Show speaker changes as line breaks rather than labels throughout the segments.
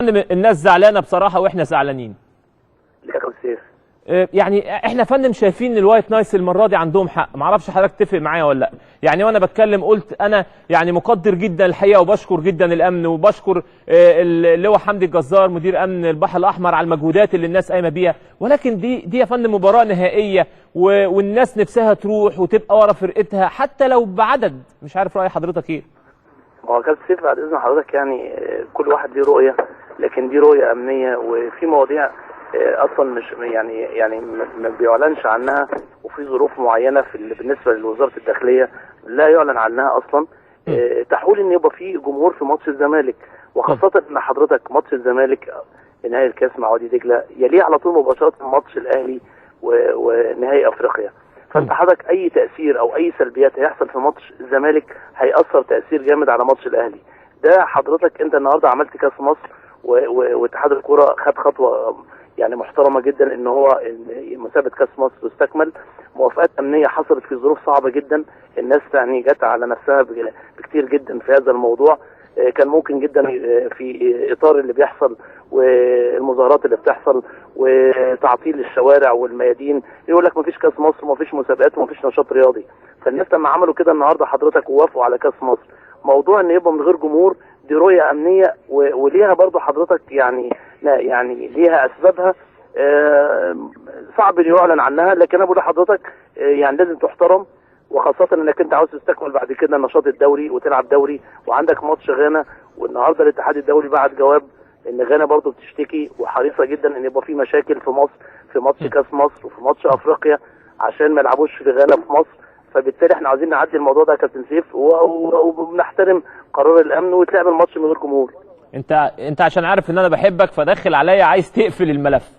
الناس زعلانه بصراحه واحنا زعلانين.
ليه يا كابتن سيف؟
يعني احنا فندم شايفين ان الوايت نايس المره دي عندهم حق، ما اعرفش حضرتك تتفق معايا ولا لا. يعني وانا بتكلم قلت انا يعني مقدر جدا الحقيقه وبشكر جدا الامن وبشكر اللي هو حمدي الجزار مدير امن البحر الاحمر على المجهودات اللي الناس قايمه بيها، ولكن دي يا فندم مباراه نهائيه والناس نفسها تروح وتبقى ورا فرقتها حتى لو بعدد. مش عارف راي حضرتك ايه؟
هو كابتن سيف بعد اذن حضرتك يعني كل واحد ليه رؤيه، لكن دي رؤيه امنيه وفي مواضيع اصلا مش يعني ما بيعلنش عنها، وفي ظروف معينه بالنسبه لوزاره الداخليه لا يعلن عنها اصلا. تحول ان يبقى في جمهور في ماتش الزمالك، وخاصه ان حضرتك ماتش الزمالك نهائي الكاس مع وادي دجله يليه على طول مباشره ماتش الاهلي ونهائي افريقيا. فانت حضرتك اي تاثير او اي سلبيات هيحصل في ماتش الزمالك هياثر تاثير جامد على ماتش الاهلي. ده حضرتك انت النهارده عملت كاس مصر واتحاد الكوره خد خطوه يعني محترمه جدا ان هو مسابقه كاس مصر تستكمل. موافقات امنيه حصلت في ظروف صعبه جدا، الناس يعني جت على نفسها بكتير جدا في هذا الموضوع. كان ممكن جدا في اطار اللي بيحصل والمظاهرات اللي بتحصل وتعطيل الشوارع والميادين يقول لك مفيش كاس مصر ومفيش مسابقات ومفيش نشاط رياضي. فالناس لما عملوا كده النهارده حضرتك ووافقوا على كاس مصر، موضوع ان يبقى من غير جمهور دي رؤيه امنيه وليها برضو حضرتك يعني ليها اسبابها صعب يعلن عنها، لكن انا بقول لحضرتك يعني لازم تحترم، وخاصه انك انت عاوز تستكمل بعد كده النشاط الدوري وتلعب دوري وعندك ماتش غانا. والنهارده الاتحاد الدولي بعت جواب ان غانا برضو بتشتكي وحريصه جدا ان يبقى في مشاكل في مصر في ماتش كاس مصر وفي ماتش افريقيا عشان ما يلعبوش في غانا في مصر. فبالتالي احنا عاوزين نعدي الموضوع ده يا كابتن سيف وبنحترم قرار الامن وتلعب الماتش من غير جمهور.
انت عشان عارف ان انا بحبك فداخل عليا عايز تقفل الملف،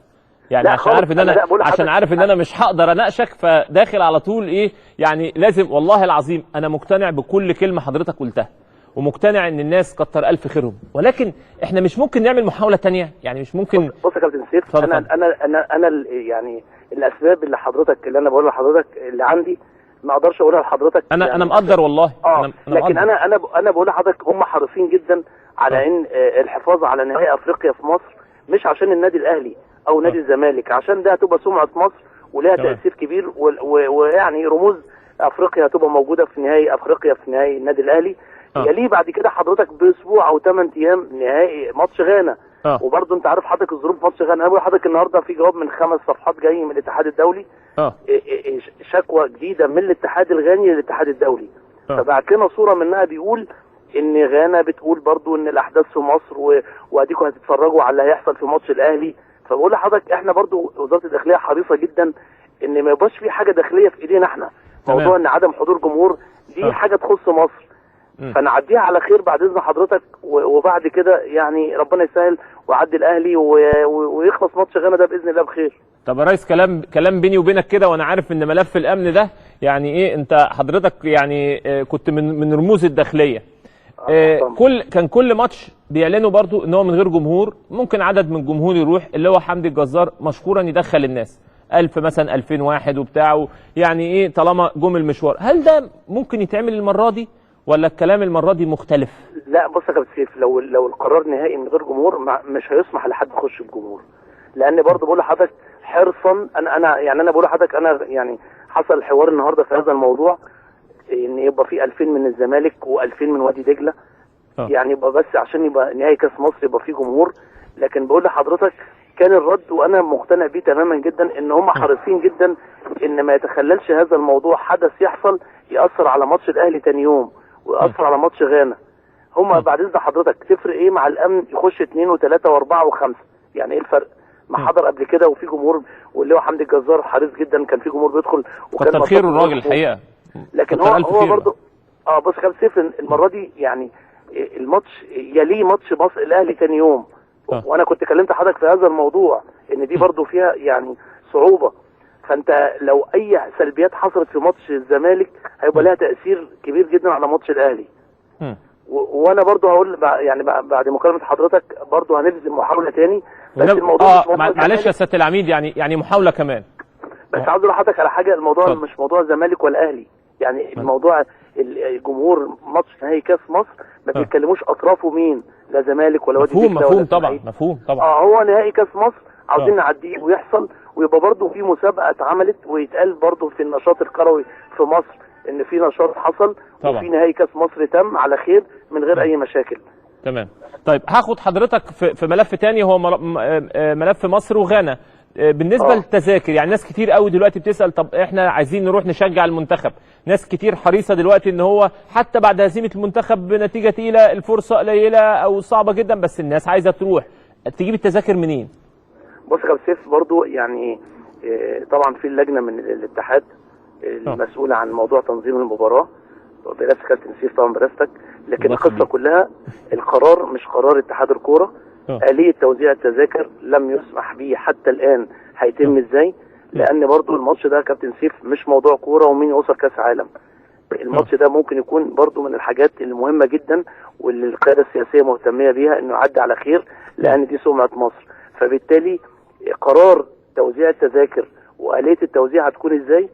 يعني عشان عارف ان انا مش هقدر اناقشك فداخل على طول ايه يعني لازم. والله العظيم انا مقتنع بكل كلمه حضرتك قلتها ومقتنع ان الناس كتر الف خيرهم، ولكن احنا مش ممكن نعمل محاوله تانية، يعني مش ممكن.
بص يا كابتن سيف، انا يعني الاسباب اللي انا بقولها لحضرتك اللي عندي ما اقدرش اقولها لحضرتك.
انا مقدر والله.
لكن انا بقول لحضرتك هم حريصين جدا على ان الحفاظ على نهائي افريقيا في مصر، مش عشان النادي الاهلي او نادي الزمالك، عشان ده هتبقى سمعه مصر ولها تاثير كبير ويعني رموز افريقيا هتبقى موجوده في نهائي افريقيا في نهائي النادي الاهلي. يليه بعد كده حضرتك باسبوع او 8 ايام نهائي ماتش غانا. وبرضه انت عارف حضرتك الظروف ماتش غانا. انا بقول لحضرتك النهارده في جواب من 5 صفحات جاي من الاتحاد الدولي، شكوى جديده من الاتحاد الغاني للاتحاد الدولي. فبعت لنا صوره منها بيقول ان غانا بتقول برضه ان الاحداث في مصر واديكم هتتفرجوا على اللي هيحصل في ماتش الاهلي. فبقول لحضرتك احنا برضه وزاره الداخليه حريصه جدا ان ما يبقاش في حاجه داخليه في ايدينا احنا. موضوع ان عدم حضور جمهور دي حاجه تخص مصر، فنعديها على خير بعد اذن حضرتك، وبعد كده يعني ربنا يسهل ويعدي الاهلي ويخلص ماتش غانا ده باذن الله بخير.
طب يا ريس كلام بيني وبينك كده، وانا عارف ان ملف الامن ده يعني ايه انت حضرتك يعني كنت من رموز الداخليه. كل ماتش بيعلنوا برضو ان هو من غير جمهور، ممكن عدد من الجمهور يروح اللي هو حمدي الجزار مشكورا يدخل الناس 1000 مثلا 2000 واحد وبتاعه، يعني ايه طالما جم المشوار. هل ده ممكن يتعمل المره دي ولا الكلام المره دي مختلف؟
لا بص يا كابتن سيف، لو القرار نهائي من غير جمهور مش هيسمح لحد يخش بجمهور، لان برضه بقول لحضرتك حرصا انا بقول لحضرتك انا يعني حصل حوار النهارده في هذا الموضوع ان يبقى في 2000 من الزمالك و2000 من وادي دجله، يعني يبقى بس عشان يبقى نهائي كاس مصر يبقى فيه جمهور. لكن بقول لحضرتك كان الرد وانا مقتنع بيه تماما جدا ان هم حريصين جدا ان ما يتخللش هذا الموضوع حدث يحصل ياثر على ماتش الاهلي تاني يوم ويأثر على ماتش غانا. هم بعد اذن حضرتك تفرق ايه مع الامن يخش 2 و3 و4 و5؟ يعني ايه الفرق؟ ما حضر قبل كده وفي جمهور، واللي هو حمدي الجزار حريص جدا كان في جمهور بيدخل وكان
كتر خير الراجل الحقيقه.
لكن هو برضه بص كابتن سيف المره دي يعني الماتش يليه ماتش مصر الاهلي ثاني يوم. وانا كنت كلمت حضرتك في هذا الموضوع ان دي برضه فيها يعني صعوبه. فانت لو اي سلبيات حصلت في ماتش الزمالك هيبقى لها تاثير كبير جدا على ماتش الاهلي. وانا برضه هقول يعني بعد مكالمه حضرتك برضه هنبذل محاوله تاني، بس الموضوع
معلش يا سياده العميد يعني محاوله كمان.
بس عاوز اقول لحضرتك على حاجه، الموضوع مش موضوع زمالك ولا اهلي، يعني الموضوع الجمهور ماتش نهائي كاس مصر ما بيتكلموش اطرافه مين، لا زمالك ولا وادي
مفهوم
دجله
مفهوم
ولا
طبعا
الإسماعيلي.
مفهوم طبعا.
هو نهائي كاس مصر عاوزين نعديه ويحصل، ويبقى برضه في مسابقه اتعملت ويتقال برضه في النشاط الكروي في مصر ان في نشاط حصل
طبعا.
وفي نهائي كاس مصر تم على خير من غير اي مشاكل.
تمام. طيب هاخد حضرتك في ملف تاني، هو ملف مصر وغانا. بالنسبه للتذاكر، يعني ناس كتير قوي دلوقتي بتسال طب احنا عايزين نروح نشجع المنتخب، ناس كتير حريصه دلوقتي ان هو حتى بعد هزيمه المنتخب بنتيجه تقيله الفرصه قليله او صعبه جدا، بس الناس عايزه تروح، تجيب التذاكر منين؟
بص يا كابتن سيف، برضو يعني طبعا في اللجنه من الاتحاد المسؤوله عن موضوع تنظيم المباراه برئاسه كابتن سيف، طبعا برئاستك، لكن القصه كلها القرار مش قرار اتحاد الكوره. آلية توزيع التذاكر لم يسمح به حتى الآن، هيتم ازاي؟ لأن برضو الماتش ده كابتن سيف مش موضوع كورة ومين يوصل كأس عالم. الماتش ده ممكن يكون برضو من الحاجات المهمة جدا واللي القيادة السياسية مهتمية بيها انه يعدي على خير، لأن دي سمعة مصر. فبالتالي قرار توزيع التذاكر وآلية التوزيع هتكون ازاي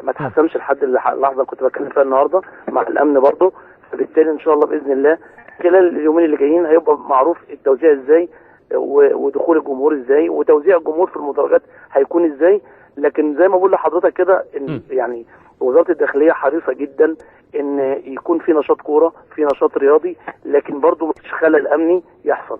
ما تحسمش لحد اللحظة اللي كنت بتكلم فيها النهاردة مع الأمن برضو. فبالتالي ان شاء الله بإذن الله خلال اليومين اللي جايين هيبقى معروف التوزيع ازاي ودخول الجمهور ازاي وتوزيع الجمهور في المدرجات هيكون ازاي. لكن زي ما بقول لحضرتك كده ان يعني وزارة الداخلية حريصة جدا ان يكون في نشاط كورة، في نشاط رياضي، لكن برضو مش خلل امني يحصل.